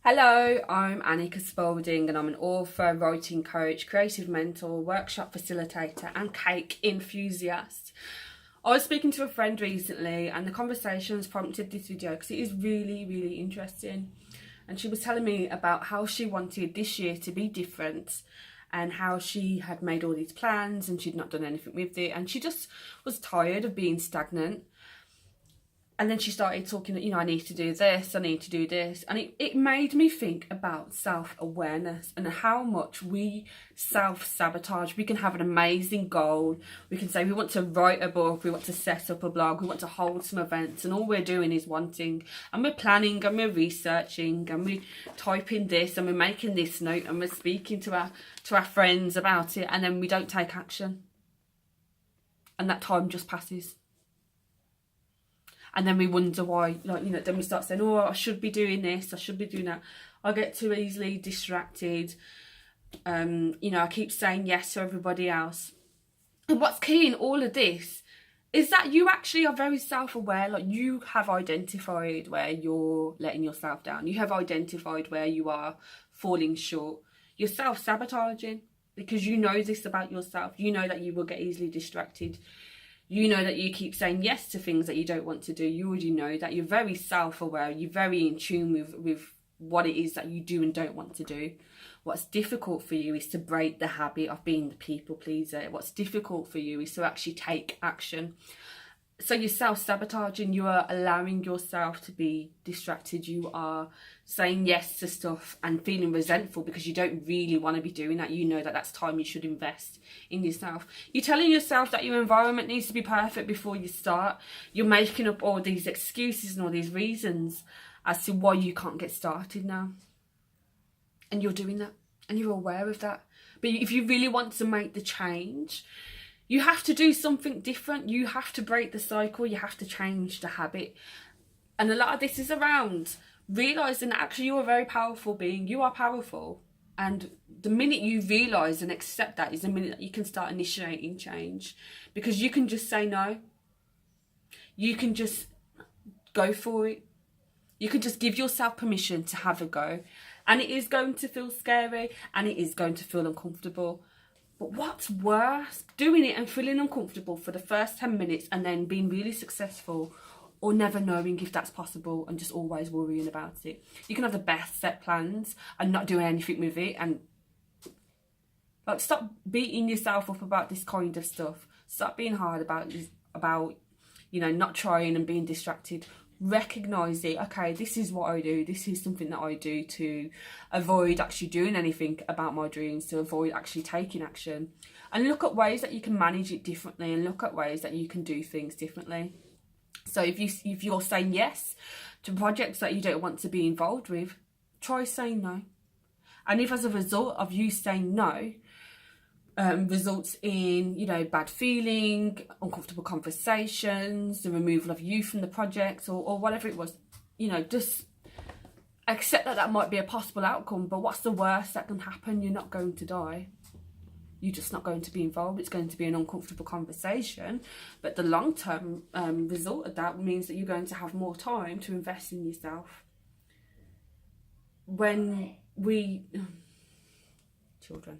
Hello, I'm Annika Spalding and I'm an author, writing coach, creative mentor, workshop facilitator and cake enthusiast. I was speaking to a friend recently and the conversation has prompted this video because it is really interesting. And she was telling me about how she wanted this year to be different and how she had made all these plans and she'd not done anything with it, and she just was tired of being stagnant. And then she started talking, I need to do this, I need to do this. And it made me think about self-awareness and how much we self-sabotage. We can have an amazing goal. We can say we want to write a book, we want to set up a blog, we want to hold some events, and all we're doing is wanting. And we're planning and we're researching and we're typing this and we're making this note and we're speaking to our friends about it, and then we don't take action. And that time just passes. And then we wonder why, then we start saying, oh, I should be doing this, I should be doing that. I get too easily distracted. I keep saying yes to everybody else. And what's key in all of this is that you actually are very self-aware. Like, you have identified where you're letting yourself down. You have identified where you are falling short. You're self-sabotaging because you know this about yourself. You know that you will get easily distracted. You know that you keep saying yes to things that you don't want to do. You already know that. You're very self-aware. You're very in tune with what it is that you do and don't want to do. What's difficult for you is to break the habit of being the people pleaser. What's difficult for you is to actually take action. So you're self-sabotaging. You are allowing yourself to be distracted. You are saying yes to stuff and feeling resentful because you don't really want to be doing that. You know that that's time you should invest in yourself. You're telling yourself that your environment needs to be perfect before you start. You're making up all these excuses and all these reasons as to why you can't get started now. And you're doing that and you're aware of that. But if you really want to make the change, you have to do something different. You have to break the cycle. You have to change the habit. And a lot of this is around realising that actually you're a very powerful being. You are powerful. And the minute you realise and accept that is the minute that you can start initiating change. Because you can just say no. You can just go for it. You can just give yourself permission to have a go. And it is going to feel scary and it is going to feel uncomfortable. But what's worse, doing it and feeling uncomfortable for the first 10 minutes and then being really successful, or never knowing if that's possible and just always worrying about it. You can have the best set plans and not doing anything with it, and stop beating yourself up about this kind of stuff. Stop being hard about not trying and being distracted. Recognise it. Okay, this is what I do. This is something that I do to avoid actually doing anything about my dreams, to avoid actually taking action, and look at ways that you can manage it differently and look at ways that you can do things differently. So if you're saying yes to projects that you don't want to be involved with, try saying no. And if as a result of you saying no results in, bad feeling, uncomfortable conversations, the removal of you from the project, or whatever it was, just accept that might be a possible outcome. But what's the worst that can happen? You're not going to die. You're just not going to be involved. It's going to be an uncomfortable conversation. But the long-term result of that means that you're going to have more time to invest in yourself. When we... children.